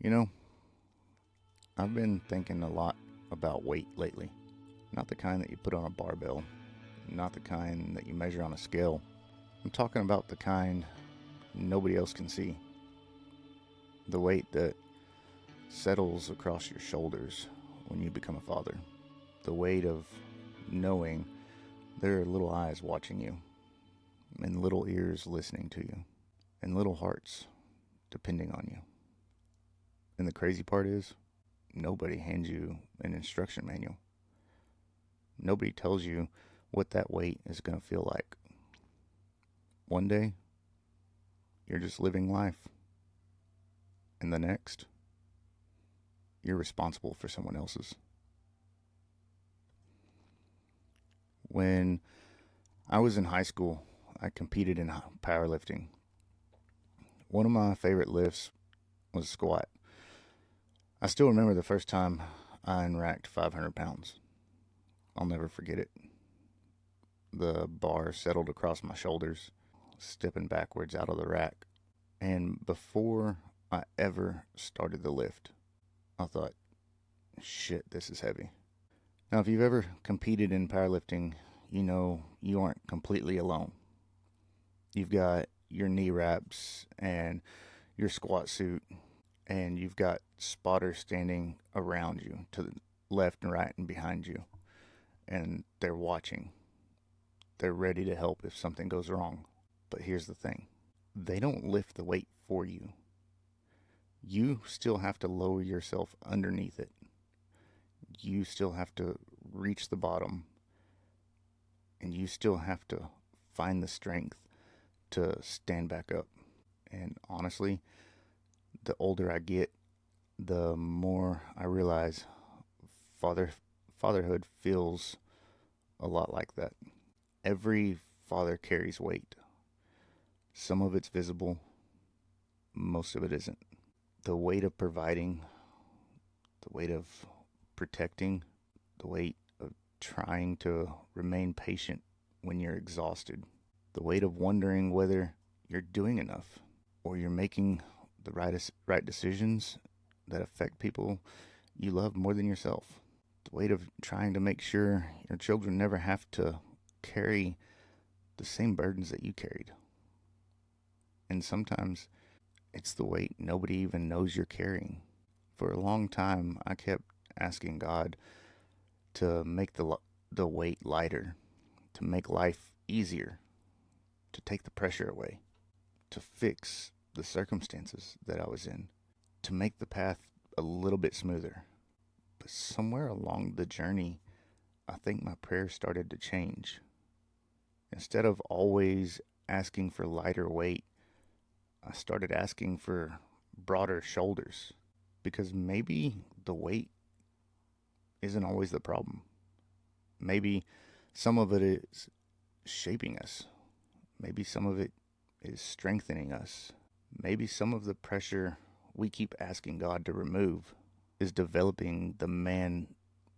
You know, I've been thinking a lot about weight lately. Not the kind that you put on a barbell, not the kind that you measure on a scale. I'm talking about the kind nobody else can see. The weight that settles across your shoulders when you become a father. The weight of knowing there are little eyes watching you, and little ears listening to you, and little hearts depending on you. And the crazy part is, nobody hands you an instruction manual. Nobody tells you what that weight is going to feel like. One day, you're just living life. And the next, you're responsible for someone else's. When I was in high school, I competed in powerlifting. One of my favorite lifts was squat. I still remember the first time I unracked 500 pounds. I'll never forget it. The bar settled across my shoulders, stepping backwards out of the rack. And before I ever started the lift, I thought, shit, this is heavy. Now, if you've ever competed in powerlifting, you know you aren't completely alone. You've got your knee wraps and your squat suit, and you've got spotters standing around you to the left and right and behind you. And they're watching. They're ready to help if something goes wrong. But here's the thing. They don't lift the weight for you. You still have to lower yourself underneath it. You still have to reach the bottom. And you still have to find the strength to stand back up. And honestly, the older I get, the more I realize fatherhood feels a lot like that. Every father carries weight. Some of it's visible, most of it isn't. The weight of providing, the weight of protecting, the weight of trying to remain patient when you're exhausted, the weight of wondering whether you're doing enough or you're making the right decisions that affect people you love more than yourself. The weight of trying to make sure your children never have to carry the same burdens that you carried. And sometimes it's the weight nobody even knows you're carrying. For a long time, I kept asking God to make the weight lighter, to make life easier, to take the pressure away, to fix the circumstances that I was in, to make the path a little bit smoother. But somewhere along the journey, I think my prayers started to change. Instead of always asking for lighter weight, I started asking for broader shoulders, because maybe the weight isn't always the problem. Maybe some of it is shaping us. Maybe some of it is strengthening us. Maybe some of the pressure we keep asking God to remove is developing the man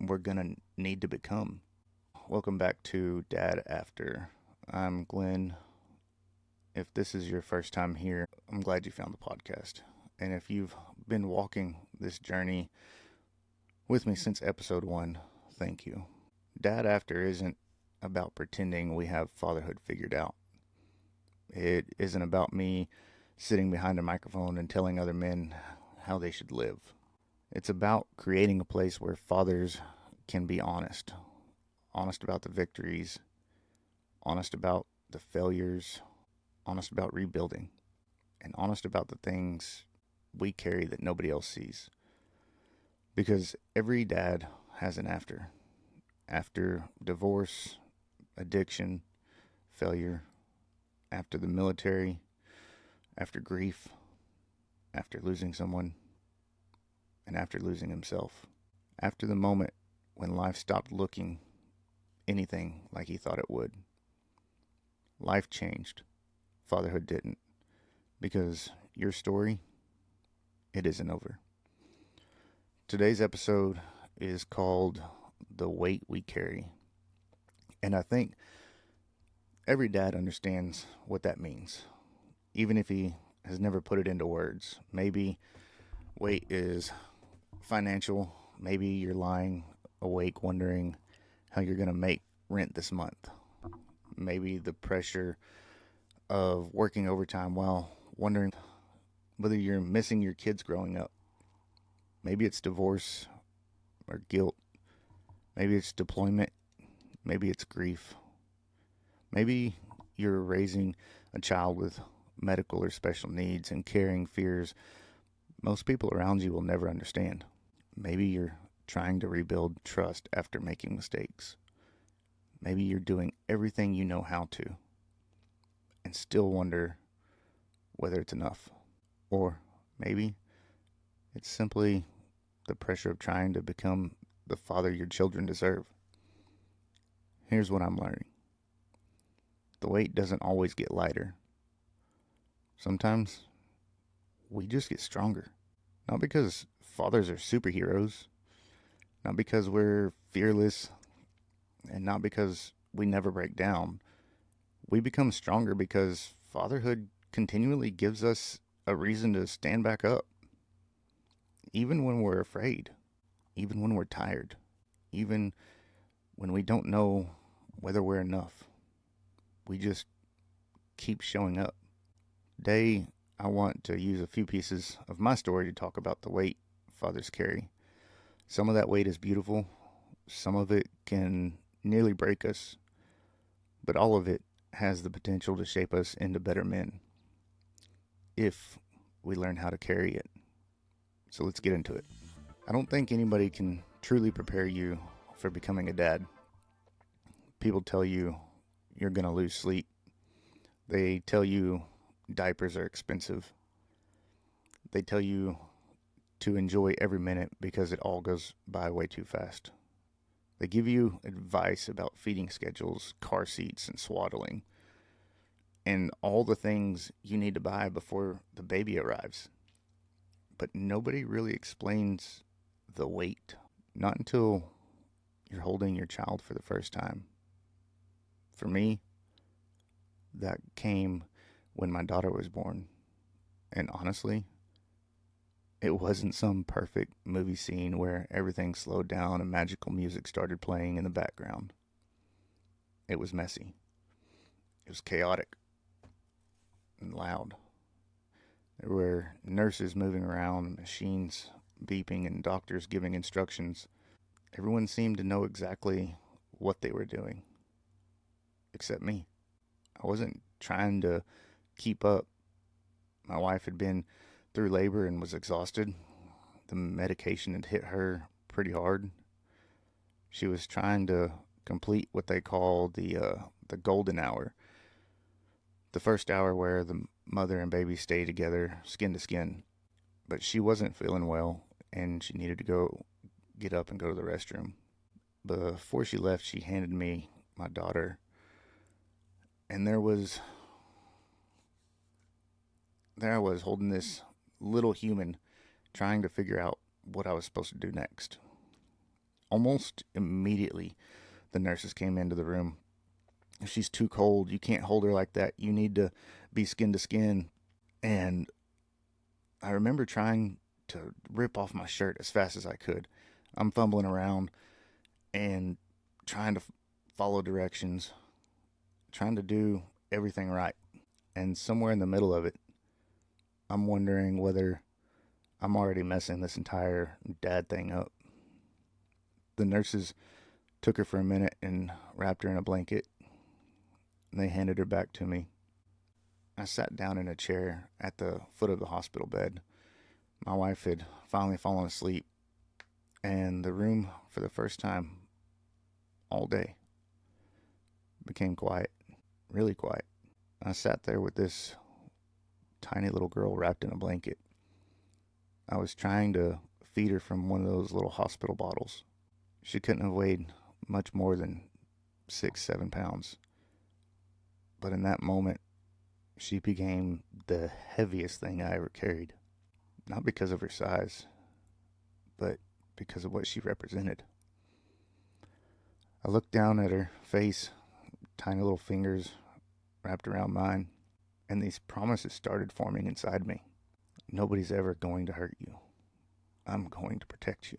we're going to need to become. Welcome back to Dad After. I'm Glenn. If this is your first time here, I'm glad you found the podcast. And if you've been walking this journey with me since episode 1, thank you. Dad After isn't about pretending we have fatherhood figured out. It isn't about me sitting behind a microphone and telling other men how they should live. It's about creating a place where fathers can be honest. Honest about the victories, honest about the failures, honest about rebuilding, and honest about the things we carry that nobody else sees. Because every dad has an after. After divorce, addiction, failure, after the military, after grief, after losing someone, and after losing himself. After the moment when life stopped looking anything like he thought it would. Life changed. Fatherhood didn't. Because your story, it isn't over. Today's episode is called The Weight We Carry. And I think every dad understands what that means, even if he has never put it into words. Maybe weight is financial. Maybe you're lying awake wondering how you're going to make rent this month. Maybe the pressure of working overtime while wondering whether you're missing your kids growing up. Maybe it's divorce or guilt. Maybe it's deployment. Maybe it's grief. Maybe you're raising a child with medical or special needs and carrying fears most people around you will never understand. Maybe you're trying to rebuild trust after making mistakes. Maybe you're doing everything you know how to and still wonder whether it's enough. Or maybe it's simply the pressure of trying to become the father your children deserve. Here's what I'm learning: the weight doesn't always get lighter. Sometimes we just get stronger. Not because fathers are superheroes, not because we're fearless, and not because we never break down. We become stronger because fatherhood continually gives us a reason to stand back up. Even when we're afraid, even when we're tired, even when we don't know whether we're enough, we just keep showing up. Today, I want to use a few pieces of my story to talk about the weight fathers carry. Some of that weight is beautiful, some of it can nearly break us, but all of it has the potential to shape us into better men if we learn how to carry it. So let's get into it. I don't think anybody can truly prepare you for becoming a dad. People tell you you're going to lose sleep. They tell you diapers are expensive. They tell you to enjoy every minute because it all goes by way too fast. They give you advice about feeding schedules, car seats, and swaddling, and all the things you need to buy before the baby arrives. But nobody really explains the weight. Not until you're holding your child for the first time. For me, that came when my daughter was born. And honestly, it wasn't some perfect movie scene where everything slowed down and magical music started playing in the background. It was messy. It was chaotic and loud. There were nurses moving around, machines beeping, and doctors giving instructions. Everyone seemed to know exactly what they were doing, except me. I wasn't trying to keep up. My wife had been through labor and was exhausted. The medication had hit her pretty hard. She was trying to complete what they call the golden hour, the first hour where the mother and baby stay together, skin to skin. But she wasn't feeling well, and she needed to get up and go to the restroom. Before she left, she handed me my daughter, and there I was holding this little human, trying to figure out what I was supposed to do next. Almost immediately, the nurses came into the room. She's too cold. You can't hold her like that. You need to be skin to skin. And I remember trying to rip off my shirt as fast as I could. I'm fumbling around and trying to follow directions, trying to do everything right. And somewhere in the middle of it, I'm wondering whether I'm already messing this entire dad thing up. The nurses took her for a minute and wrapped her in a blanket, and they handed her back to me. I sat down in a chair at the foot of the hospital bed. My wife had finally fallen asleep, and the room, for the first time all day, became quiet, really quiet. I sat there with this tiny little girl wrapped in a blanket. I was trying to feed her from one of those little hospital bottles. She couldn't have weighed much more than 6, 7 pounds. But in that moment, she became the heaviest thing I ever carried. Not because of her size, but because of what she represented. I looked down at her face, tiny little fingers wrapped around mine, and these promises started forming inside me. Nobody's ever going to hurt you. I'm going to protect you.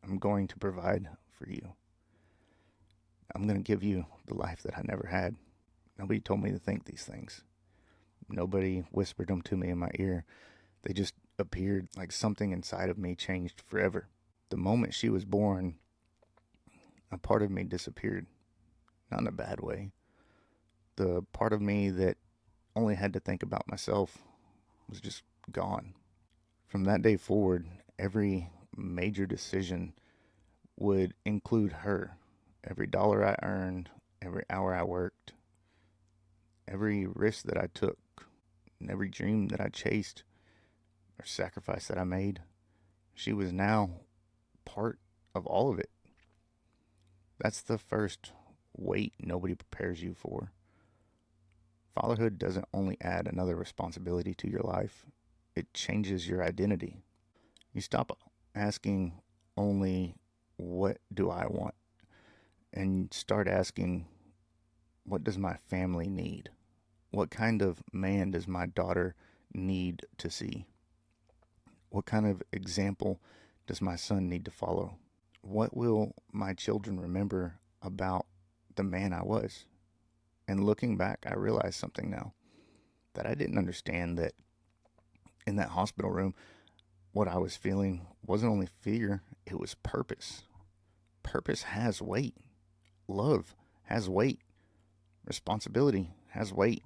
I'm going to provide for you. I'm going to give you the life that I never had. Nobody told me to think these things. Nobody whispered them to me in my ear. They just appeared like something inside of me changed forever. The moment she was born, a part of me disappeared. Not in a bad way. The part of me that only had to think about myself was just gone. From that day forward, every major decision would include her. Every dollar I earned, every hour I worked, every risk that I took, and every dream that I chased or sacrifice that I made, she was now part of all of it. That's the first weight nobody prepares you for. Fatherhood doesn't only add another responsibility to your life, it changes your identity. You stop asking only, what do I want? And start asking, what does my family need? What kind of man does my daughter need to see? What kind of example does my son need to follow? What will my children remember about the man I was? And looking back, I realize something now that I didn't understand, that in that hospital room, what I was feeling wasn't only fear, it was purpose. Purpose has weight. Love has weight. Responsibility has weight.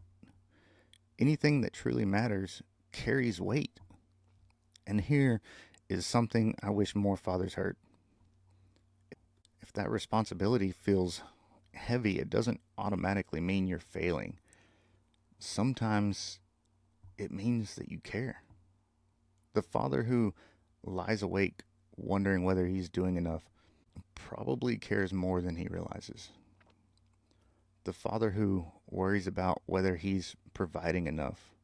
Anything that truly matters carries weight. And here is something I wish more fathers heard. If that responsibility feels heavy, it doesn't automatically mean you're failing. Sometimes it means that you care. The father who lies awake wondering whether he's doing enough probably cares more than he realizes. The father who worries about whether he's providing enough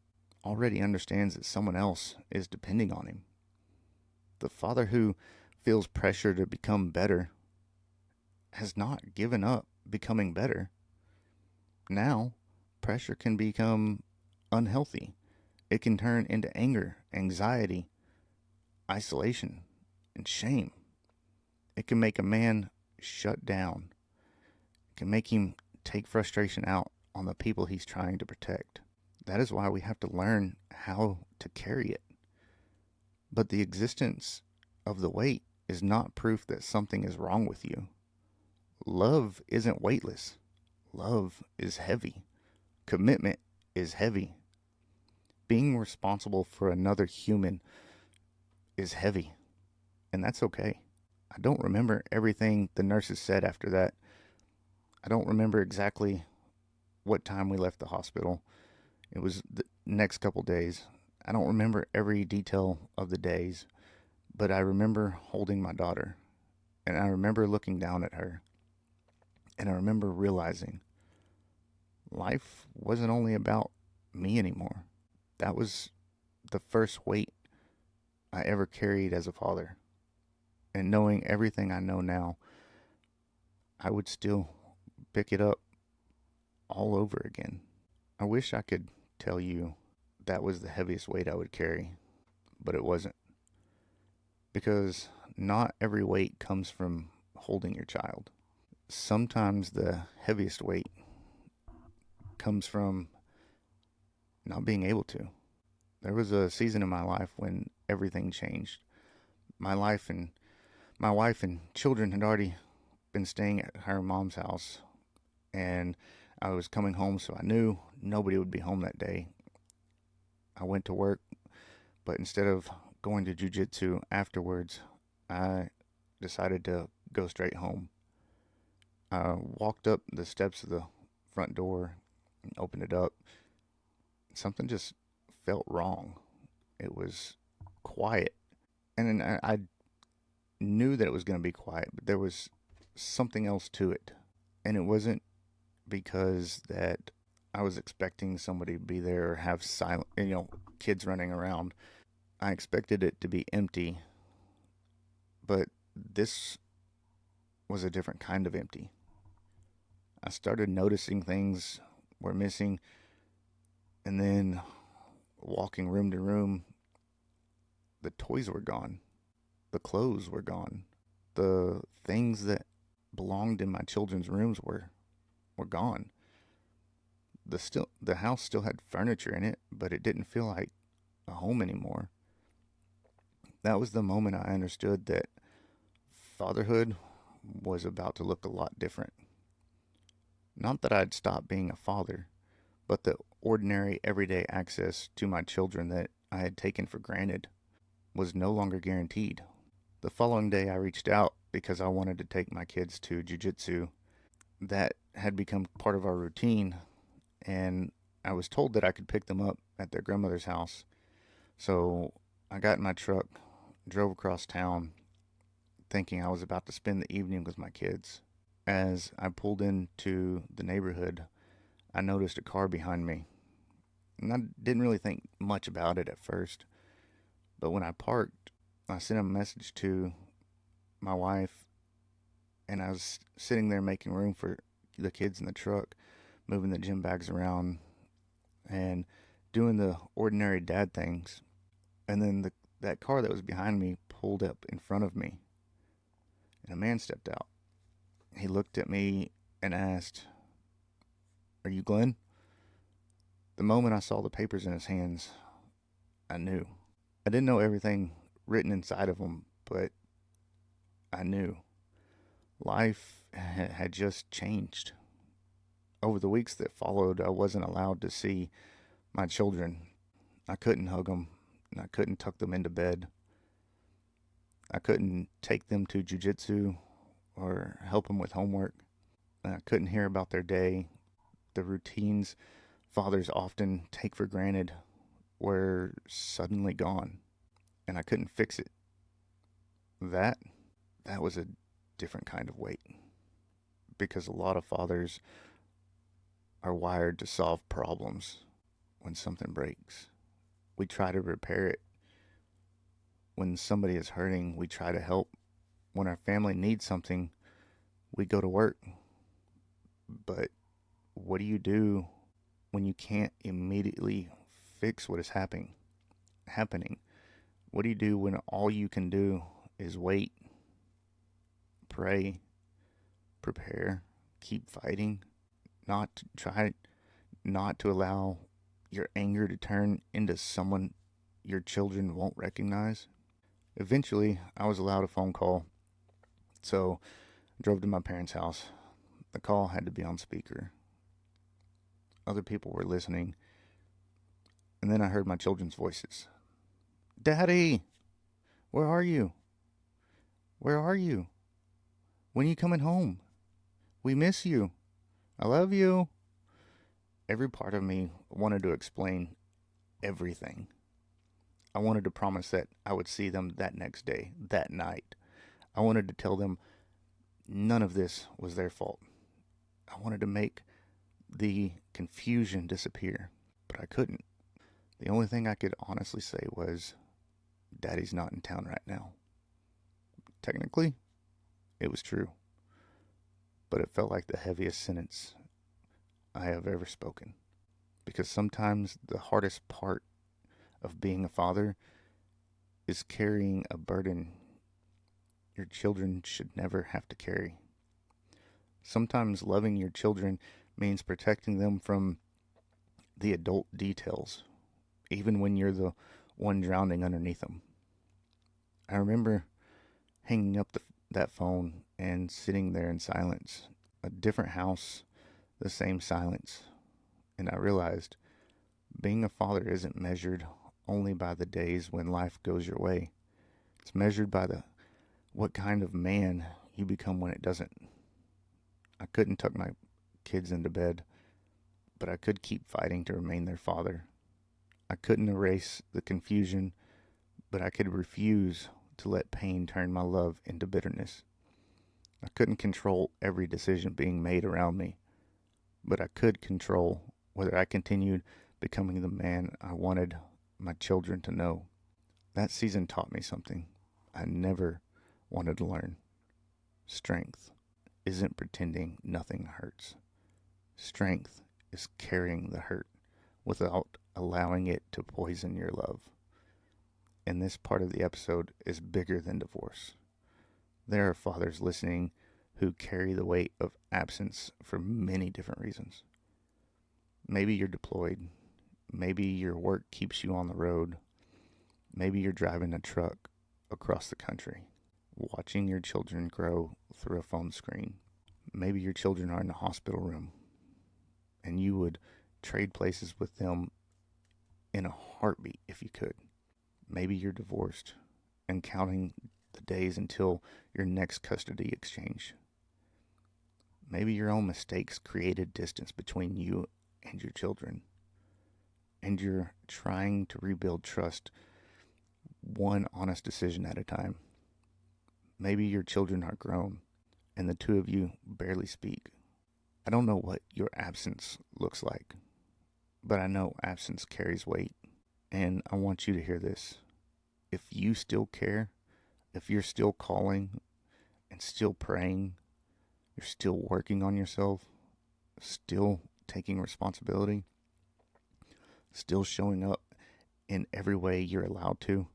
already understands that someone else is depending on him. The father who feels pressure to become better has not given up becoming better. Now, pressure can become unhealthy. It can turn into anger, anxiety, isolation, and shame. It can make a man shut down. It can make him take frustration out on the people he's trying to protect. That is why we have to learn how to carry it. But the existence of the weight is not proof that something is wrong with you. Love isn't weightless. Love is heavy. Commitment is heavy. Being responsible for another human is heavy. And that's okay. I don't remember everything the nurses said after that. I don't remember exactly what time we left the hospital. It was the next couple days. I don't remember every detail of the days, but I remember holding my daughter, and I remember looking down at her, and I remember realizing life wasn't only about me anymore. That was the first weight I ever carried as a father. And knowing everything I know now, I would still pick it up all over again. I wish I could tell you that was the heaviest weight I would carry, but it wasn't. Because not every weight comes from holding your child. Sometimes the heaviest weight comes from not being able to. There was a season in my life when everything changed. My wife and children had already been staying at her mom's house, and I was coming home, so I knew nobody would be home that day. I went to work, but instead of going to jujitsu afterwards, I decided to go straight home. I walked up the steps of the front door and opened it up. Something just felt wrong. It was quiet. And then I knew that it was going to be quiet, but there was something else to it. And it wasn't because that I was expecting somebody to be there or have silent, kids running around. I expected it to be empty, but this was a different kind of empty. I started noticing things were missing, and then walking room to room, the toys were gone. The clothes were gone. The things that belonged in my children's rooms were gone. The house still had furniture in it, but it didn't feel like a home anymore. That was the moment I understood that fatherhood was about to look a lot different. Not that I'd stopped being a father, but the ordinary, everyday access to my children that I had taken for granted was no longer guaranteed. The following day, I reached out because I wanted to take my kids to jujitsu. That had become part of our routine, and I was told that I could pick them up at their grandmother's house. So I got in my truck, drove across town, thinking I was about to spend the evening with my kids. As I pulled into the neighborhood, I noticed a car behind me. And I didn't really think much about it at first. But when I parked, I sent a message to my wife, and I was sitting there making room for the kids in the truck, moving the gym bags around, and doing the ordinary dad things. And then that car that was behind me pulled up in front of me, and a man stepped out. He looked at me and asked, "Are you Glenn?" The moment I saw the papers in his hands, I knew. I didn't know everything written inside of them, but I knew. Life had just changed. Over the weeks that followed, I wasn't allowed to see my children. I couldn't hug them, and I couldn't tuck them into bed. I couldn't take them to jujitsu or help them with homework. I couldn't hear about their day. The routines fathers often take for granted were suddenly gone, and I couldn't fix it. That that was a different kind of weight, because a lot of fathers are wired to solve problems when something breaks. We try to repair it. When somebody is hurting, we try to help. When our family needs something, we go to work. But what do you do when you can't immediately fix what is happening? What do you do when all you can do is wait, pray, prepare, keep fighting, not to try not to allow your anger to turn into someone your children won't recognize? Eventually, I was allowed a phone call, so I drove to my parents' house. The call had to be on speaker. Other people were listening, and then I heard my children's voices. "Daddy, where are you? Where are you? When are you coming home? We miss you. I love you." Every part of me wanted to explain everything. I wanted to promise that I would see them that next day, that night. I wanted to tell them none of this was their fault. I wanted to make the confusion disappear, but I couldn't. The only thing I could honestly say was, "Daddy's not in town right now." Technically, it was true, but it felt like the heaviest sentence I have ever spoken. Because sometimes the hardest part of being a father is carrying a burden your children should never have to carry. Sometimes loving your children means protecting them from the adult details, even when you're the one drowning underneath them. I remember hanging up that phone and sitting there in silence. A different house, the same silence. And I realized being a father isn't measured only by the days when life goes your way. It's measured by what kind of man you become when it doesn't. I couldn't tuck my kids into bed, but I could keep fighting to remain their father. I couldn't erase the confusion, but I could refuse to let pain turn my love into bitterness. I couldn't control every decision being made around me, but I could control whether I continued becoming the man I wanted my children to know. That season taught me something I never wanted to learn. Strength isn't pretending nothing hurts. Strength is carrying the hurt without allowing it to poison your love. in this part of the episode is bigger than divorce. There are fathers listening who carry the weight of absence for many different reasons. Maybe you're deployed. Maybe your work keeps you on the road. Maybe you're driving a truck across the country, watching your children grow through a phone screen. Maybe your children are in the hospital room, and you would trade places with them in a heartbeat if you could. Maybe you're divorced and counting the days until your next custody exchange. Maybe your own mistakes created distance between you and your children, and you're trying to rebuild trust one honest decision at a time. Maybe your children are grown and the two of you barely speak. I don't know what your absence looks like, but I know absence carries weight, and I want you to hear this. If you still care, if you're still calling and still praying, you're still working on yourself, still taking responsibility, still showing up in every way you're allowed to,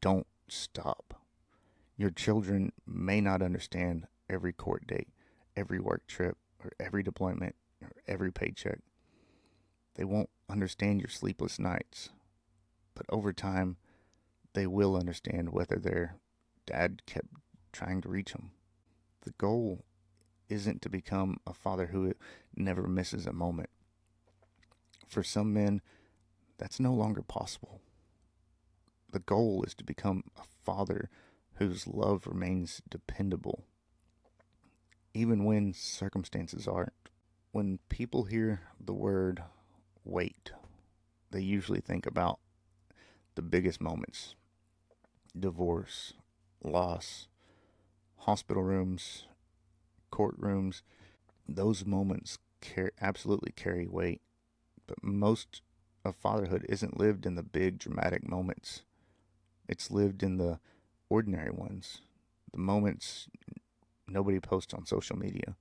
don't stop. Your children may not understand every court date, every work trip, or every deployment, or every paycheck. They won't understand your sleepless nights, but over time, they will understand whether their dad kept trying to reach them. The goal isn't to become a father who never misses a moment. For some men, that's no longer possible. The goal is to become a father whose love remains dependable, even when circumstances aren't. When people hear the word wait, they usually think about the biggest moments: divorce, loss, hospital rooms, courtrooms. Those moments absolutely carry weight, but most of fatherhood isn't lived in the big dramatic moments. It's lived in the ordinary ones, the moments nobody posts on social media,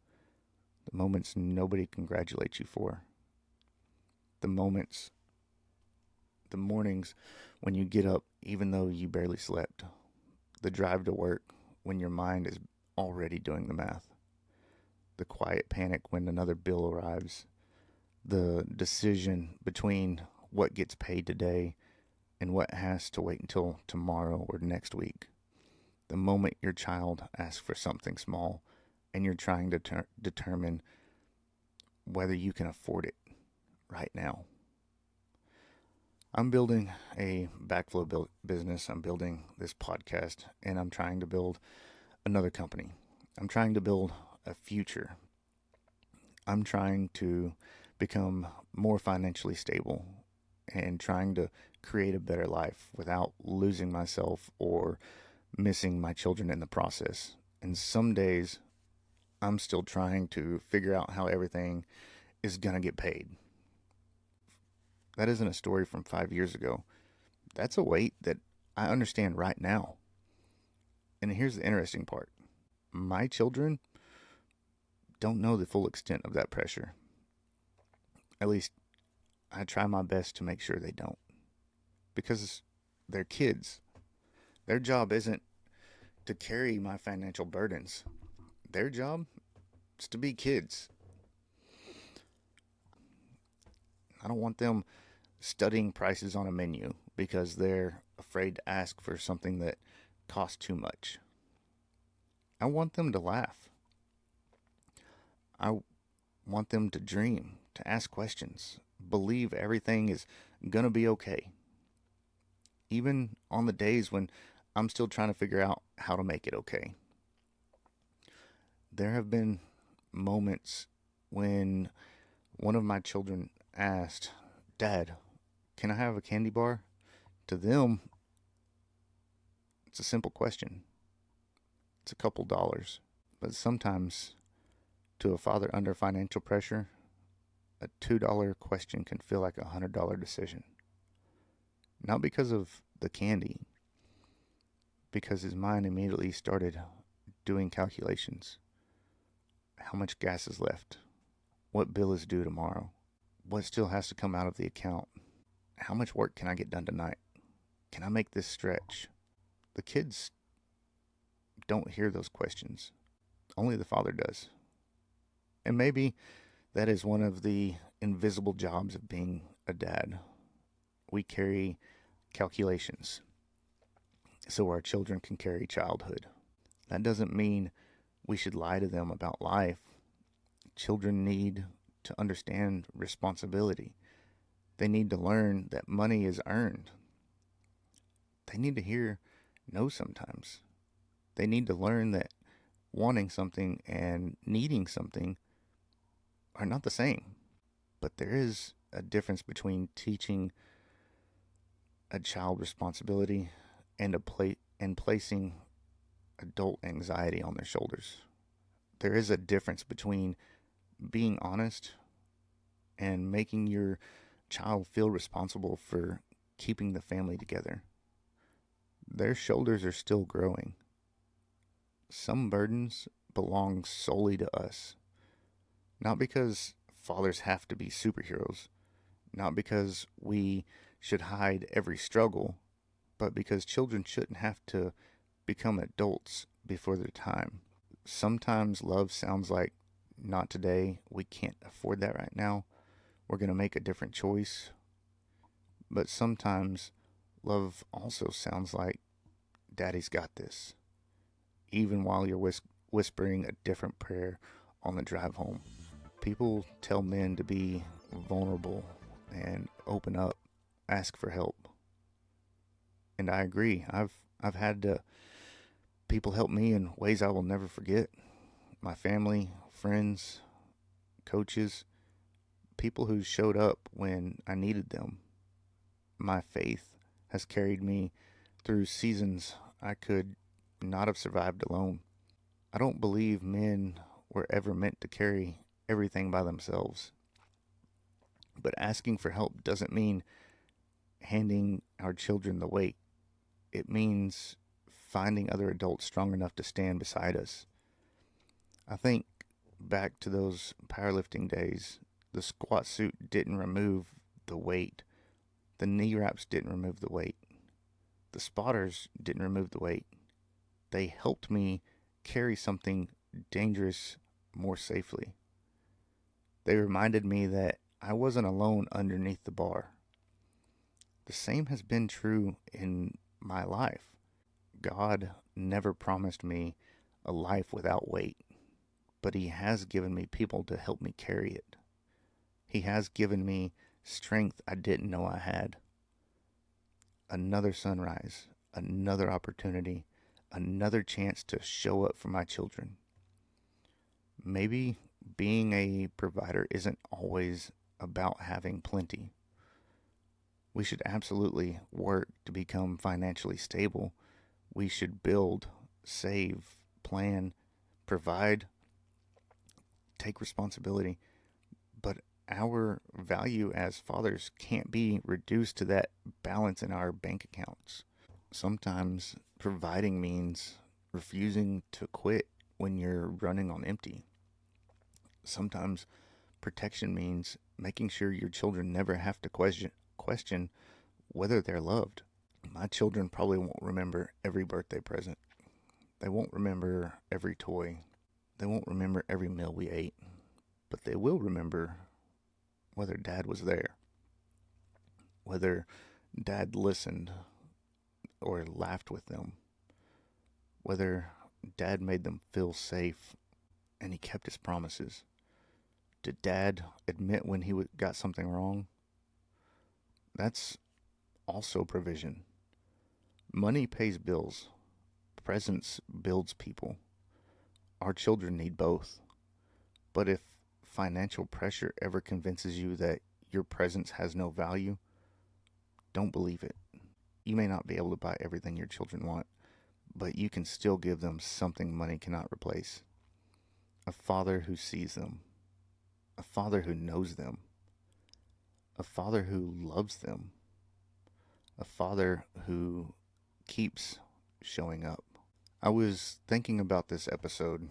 the moments nobody congratulates you for, the moments, the mornings when you get up even though you barely slept, the drive to work when your mind is already doing the math, the quiet panic when another bill arrives, the decision between what gets paid today and what has to wait until tomorrow or next week, the moment your child asks for something small and you're trying to determine whether you can afford it right now. I'm building a backflow business. I'm building this podcast, and I'm trying to build another company. I'm trying to build a future. I'm trying to become more financially stable and trying to create a better life without losing myself or missing my children in the process. And some days I'm still trying to figure out how everything is going to get paid. That isn't a story from 5 years ago. That's a weight that I understand right now. And here's the interesting part. My children don't know the full extent of that pressure. At least I try my best to make sure they don't. Because they're kids. Their job isn't to carry my financial burdens. Their job is to be kids. I don't want them studying prices on a menu because they're afraid to ask for something that costs too much. I want them to laugh. I want them to dream, to ask questions, believe everything is going to be okay. Even on the days when I'm still trying to figure out how to make it okay. There have been moments when one of my children asked, "Dad, can I have a candy bar?" To them, it's a simple question. It's a couple dollars. But sometimes, to a father under financial pressure, a $2 question can feel like a $100 decision. Not because of the candy, because his mind immediately started doing calculations. How much gas is left? What bill is due tomorrow? What still has to come out of the account? How much work can I get done tonight? Can I make this stretch? The kids don't hear those questions. Only the father does. And maybe that is one of the invisible jobs of being a dad. We carry calculations so our children can carry childhood. That doesn't mean we should lie to them about life. Children need to understand responsibility. They need to learn that money is earned. They need to hear no sometimes. They need to learn that wanting something and needing something are not the same. But there is a difference between teaching a child responsibility and placing adult anxiety on their shoulders. There is a difference between being honest and making your child feel responsible for keeping the family together. Their shoulders are still growing. Some burdens belong solely to us. Not because fathers have to be superheroes, not because we should hide every struggle, but because children shouldn't have to become adults before their time. Sometimes love sounds like, not today, we can't afford that right now, we're going to make a different choice. But sometimes love also sounds like, Daddy's got this, even while you're whispering a different prayer on the drive home. People tell men to be vulnerable and open up, ask for help. And I agree. I've had people help me in ways I will never forget. My family, friends, coaches, people who showed up when I needed them. My faith has carried me through seasons I could not have survived alone. I don't believe men were ever meant to carry everything by themselves. But asking for help doesn't mean handing our children the weight. It means finding other adults strong enough to stand beside us. I think back to those powerlifting days. The squat suit didn't remove the weight. The knee wraps didn't remove the weight. The spotters didn't remove the weight. They helped me carry something dangerous more safely. They reminded me that I wasn't alone underneath the bar. The same has been true in my life. God never promised me a life without weight, but He has given me people to help me carry it. He has given me strength I didn't know I had. Another sunrise, another opportunity, another chance to show up for my children. Maybe being a provider isn't always about having plenty. We should absolutely work to become financially stable. We should build, save, plan, provide, take responsibility. But our value as fathers can't be reduced to that balance in our bank accounts. Sometimes providing means refusing to quit when you're running on empty. Sometimes protection means making sure your children never have to question whether they're loved. My children probably won't remember every birthday present. They won't remember every toy. They won't remember every meal we ate. But they will remember whether Dad was there, whether Dad listened or laughed with them, whether Dad made them feel safe and he kept his promises. Did Dad admit when he got something wrong? That's also provision. Money pays bills. Presence builds people. Our children need both. But if financial pressure ever convinces you that your presence has no value, don't believe it. You may not be able to buy everything your children want, but you can still give them something money cannot replace. A father who sees them. A father who knows them. A father who loves them. A father who keeps showing up. I was thinking about this episode.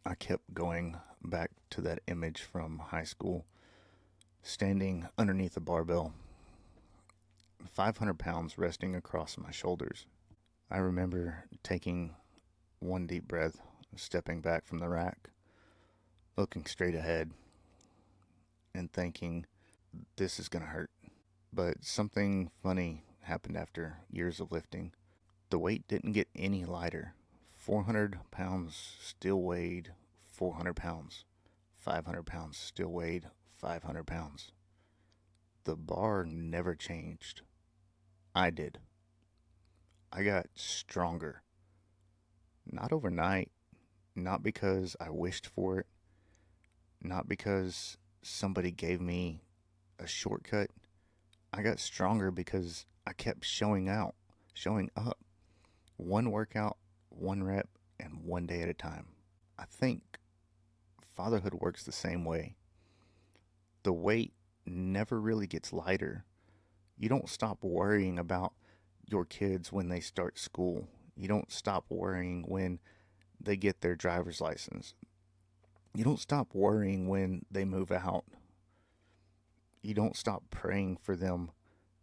I kept going back to that image from high school, standing underneath a barbell. 500 pounds resting across my shoulders. I remember taking one deep breath, stepping back from the rack, looking straight ahead, and thinking, this is going to hurt. But something funny happened after years of lifting. The weight didn't get any lighter. 400 pounds still weighed 400 pounds. 500 pounds still weighed 500 pounds. The bar never changed. I did. I got stronger. Not overnight, not because I wished for it, not because somebody gave me a shortcut. I got stronger because I kept showing up. One workout, one rep, and one day at a time. I think fatherhood works the same way. The weight never really gets lighter. You don't stop worrying about your kids when they start school. You don't stop worrying when they get their driver's license. You don't stop worrying when they move out. You don't stop praying for them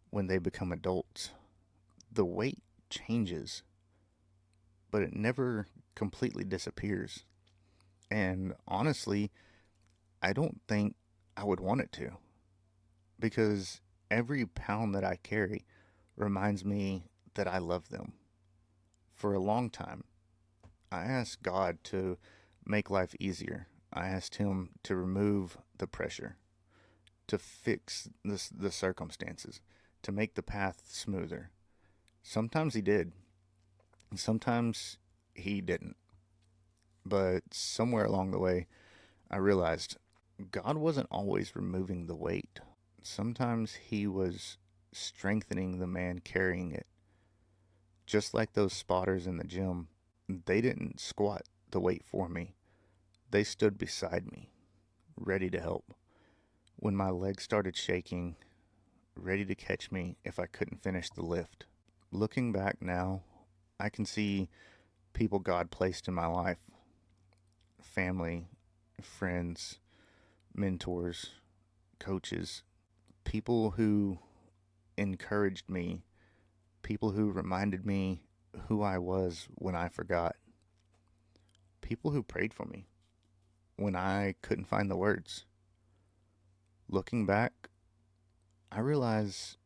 when they become adults. The weight changes, but it never completely disappears. And honestly, I don't think I would want it to, because every pound that I carry reminds me that I love them. For a long time, I asked God to make life easier. I asked Him to remove the pressure, to fix the circumstances, to make the path smoother. Sometimes He did, sometimes He didn't. But somewhere along the way, I realized God wasn't always removing the weight. Sometimes He was strengthening the man carrying it. Just like those spotters in the gym, they didn't squat the weight for me. They stood beside me, ready to help. When my legs started shaking, ready to catch me if I couldn't finish the lift. Looking back now, I can see people God placed in my life: family, friends, mentors, coaches, people who encouraged me, people who reminded me who I was when I forgot, people who prayed for me when I couldn't find the words. Looking back, I realize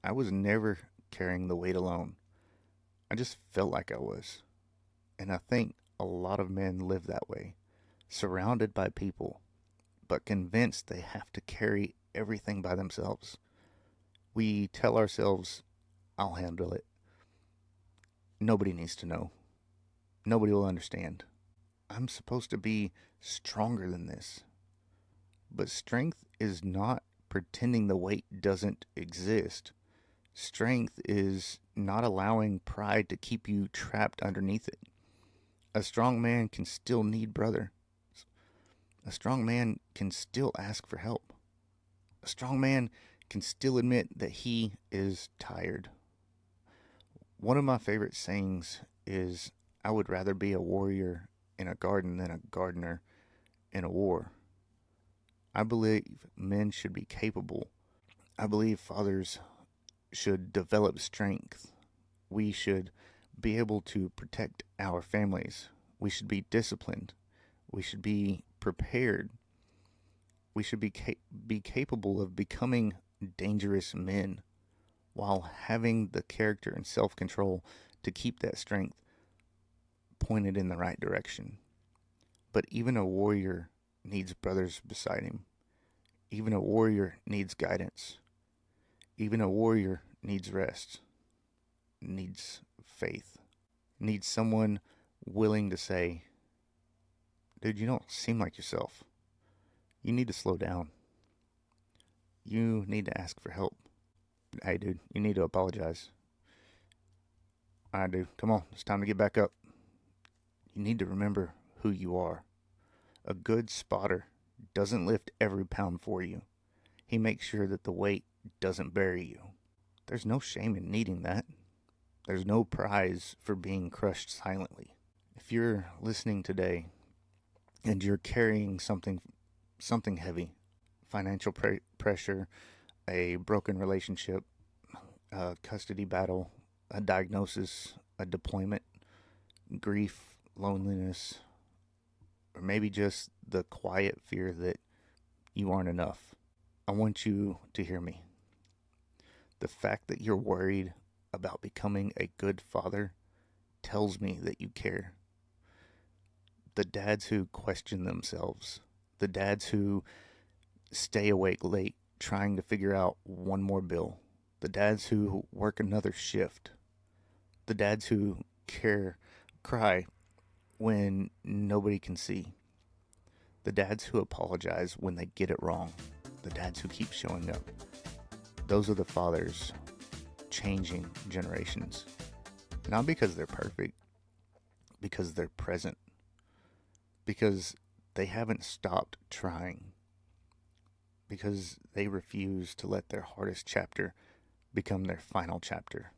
I was never carrying the weight alone. I just felt like I was. And I think a lot of men live that way, surrounded by people, but convinced they have to carry everything by themselves. We tell ourselves, I'll handle it. Nobody needs to know. Nobody will understand. I'm supposed to be stronger than this. But strength is not pretending the weight doesn't exist. Strength is not allowing pride to keep you trapped underneath it. A strong man can still need brother. A strong man can still ask for help. A strong man can still admit that he is tired. One of my favorite sayings is, I would rather be a warrior in a garden than a gardener in a war. I believe men should be capable. I believe fathers should develop strength. We should be able to protect our families. We should be disciplined. We should be prepared. We should be capable of becoming dangerous men while having the character and self-control to keep that strength pointed in the right direction. But even a warrior needs brothers beside him. Even a warrior needs guidance. Even a warrior needs rest, needs faith, needs someone willing to say, dude, you don't seem like yourself. You need to slow down. You need to ask for help. Hey, dude, you need to apologize. I do. Come on, it's time to get back up. You need to remember who you are. A good spotter doesn't lift every pound for you. He makes sure that the weight doesn't bury you. There's no shame in needing that. There's no prize for being crushed silently. If you're listening today and you're carrying something heavy, financial pressure, a broken relationship, a custody battle, a diagnosis, a deployment, grief, loneliness, or maybe just the quiet fear that you aren't enough. I want you to hear me. The fact that you're worried about becoming a good father tells me that you care. The dads who question themselves, the dads who stay awake late trying to figure out one more bill, the dads who work another shift, the dads who cry when nobody can see, the dads who apologize when they get it wrong, the dads who keep showing up. Those are the fathers changing generations. Not because they're perfect, because they're present, because they haven't stopped trying, because they refuse to let their hardest chapter become their final chapter.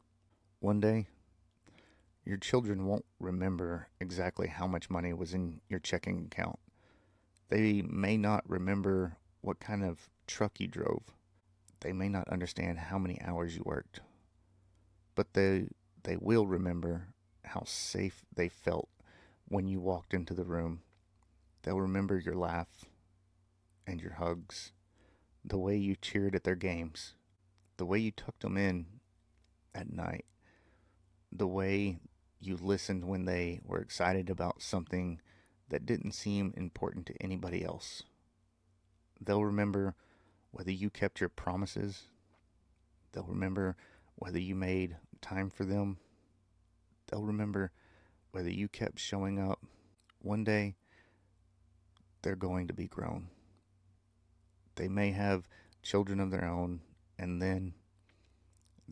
One day, your children won't remember exactly how much money was in your checking account. They may not remember what kind of truck you drove. They may not understand how many hours you worked. But they will remember how safe they felt when you walked into the room. They'll remember your laugh and your hugs, the way you cheered at their games, the way you tucked them in at night, the way you listened when they were excited about something that didn't seem important to anybody else. They'll remember whether you kept your promises. They'll remember whether you made time for them. They'll remember whether you kept showing up. One day, they're going to be grown. They may have children of their own, and then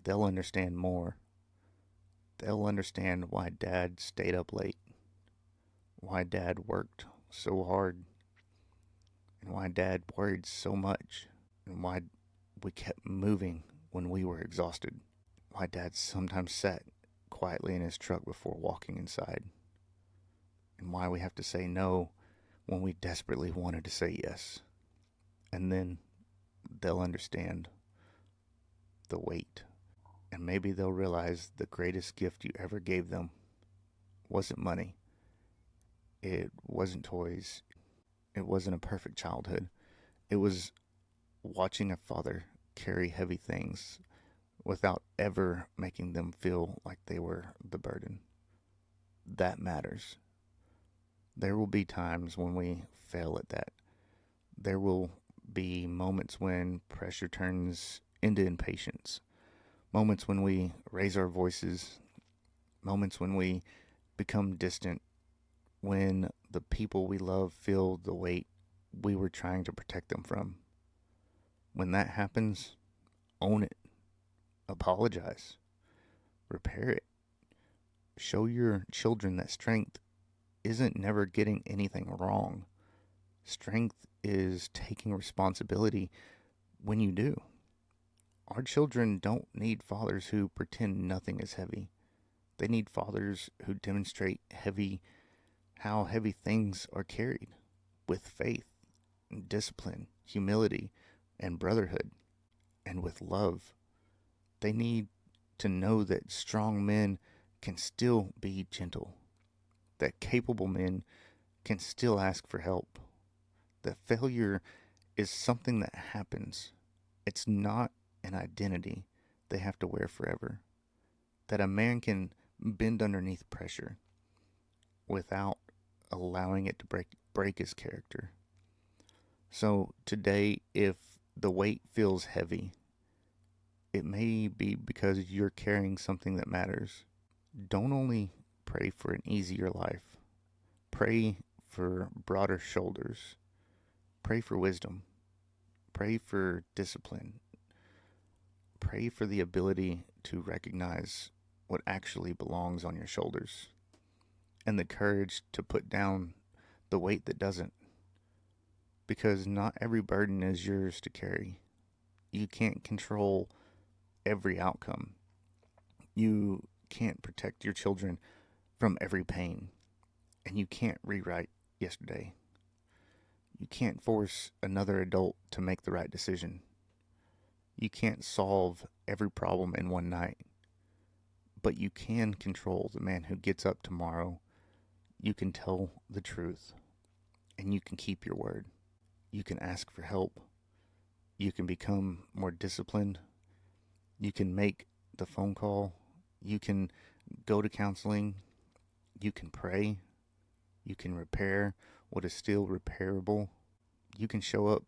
they'll understand more. They'll understand why dad stayed up late, why dad worked so hard, and why dad worried so much, and why we kept moving when we were exhausted, why dad sometimes sat quietly in his truck before walking inside, and why we have to say no when we desperately wanted to say yes. And then they'll understand the weight. And maybe they'll realize the greatest gift you ever gave them wasn't money. It wasn't toys. It wasn't a perfect childhood. It was watching a father carry heavy things without ever making them feel like they were the burden. That matters. There will be times when we fail at that. There will be moments when pressure turns into impatience, moments when we raise our voices, moments when we become distant, when the people we love feel the weight we were trying to protect them from. When that happens, own it, apologize, repair it. Show your children that strength isn't never getting anything wrong. Strength is taking responsibility when you do. Our children don't need fathers who pretend nothing is heavy. They need fathers who demonstrate how heavy things are carried with faith, discipline, humility, and brotherhood, and with love. They need to know that strong men can still be gentle, that capable men can still ask for help, that failure is something that happens. It's not an identity they have to wear forever. That a man can bend underneath pressure without allowing it to break his character. So today, if the weight feels heavy, it may be because you're carrying something that matters. Don't only pray for an easier life. Pray for broader shoulders. Pray for wisdom. Pray for discipline. Pray for the ability to recognize what actually belongs on your shoulders and the courage to put down the weight that doesn't. Because not every burden is yours to carry. You can't control every outcome. You can't protect your children from every pain. And you can't rewrite yesterday. You can't force another adult to make the right decision. You can't solve every problem in one night, but you can control the man who gets up tomorrow. You can tell the truth, and you can keep your word. You can ask for help. You can become more disciplined. You can make the phone call. You can go to counseling. You can pray. You can repair what is still repairable. You can show up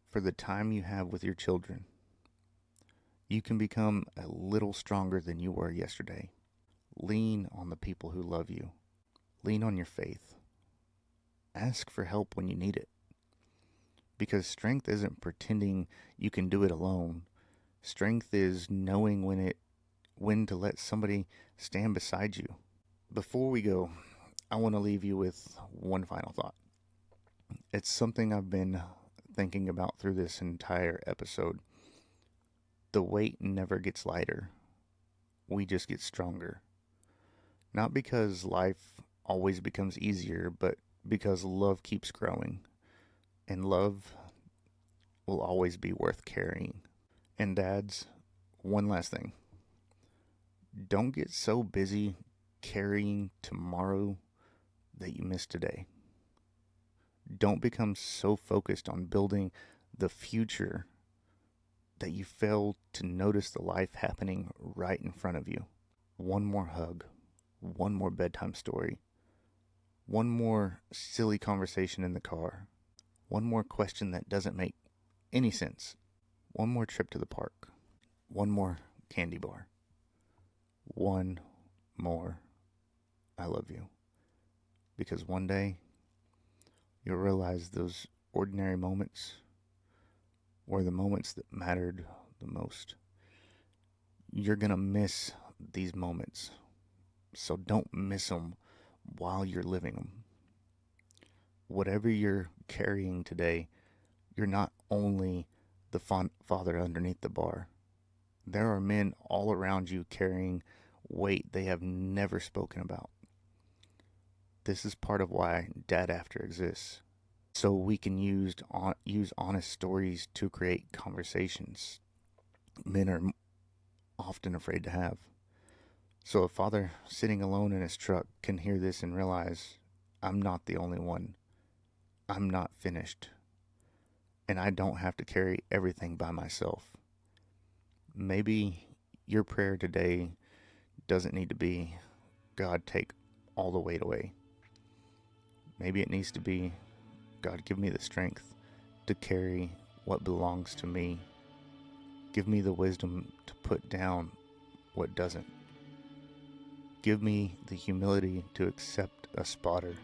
for the time you have with your children. You can become a little stronger than you were yesterday. Lean on the people who love you. Lean on your faith. Ask for help when you need it. Because strength isn't pretending you can do it alone. Strength is knowing when to let somebody stand beside you. Before we go, I want to leave you with one final thought. It's something I've been thinking about through this entire episode. The weight never gets lighter. We just get stronger. Not because life always becomes easier, but because love keeps growing. And love will always be worth carrying. And dads, one last thing. Don't get so busy carrying tomorrow that you miss today. Don't become so focused on building the future that you fail to notice the life happening right in front of you. One more hug, one more bedtime story, one more silly conversation in the car, one more question that doesn't make any sense, one more trip to the park, one more candy bar, one more I love you. Because one day you'll realize those ordinary moments were the moments that mattered the most. You're going to miss these moments, so don't miss them while you're living them. Whatever you're carrying today, you're not only the father underneath the bar. There are men all around you carrying weight they have never spoken about. This is part of why Dad After exists. So we can use honest stories to create conversations men are often afraid to have. So a father sitting alone in his truck can hear this and realize, I'm not the only one. I'm not finished. And I don't have to carry everything by myself. Maybe your prayer today doesn't need to be, God, take all the weight away. Maybe it needs to be, God, give me the strength to carry what belongs to me. Give me the wisdom to put down what doesn't. Give me the humility to accept a spotter.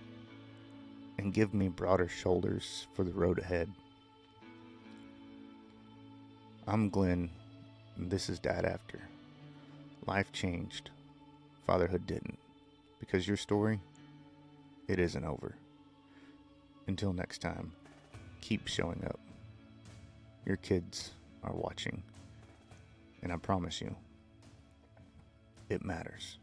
And give me broader shoulders for the road ahead. I'm Glenn, and this is Dad After. Life changed. Fatherhood didn't. Because your story, it isn't over. Until next time, keep showing up. Your kids are watching. And I promise you, it matters.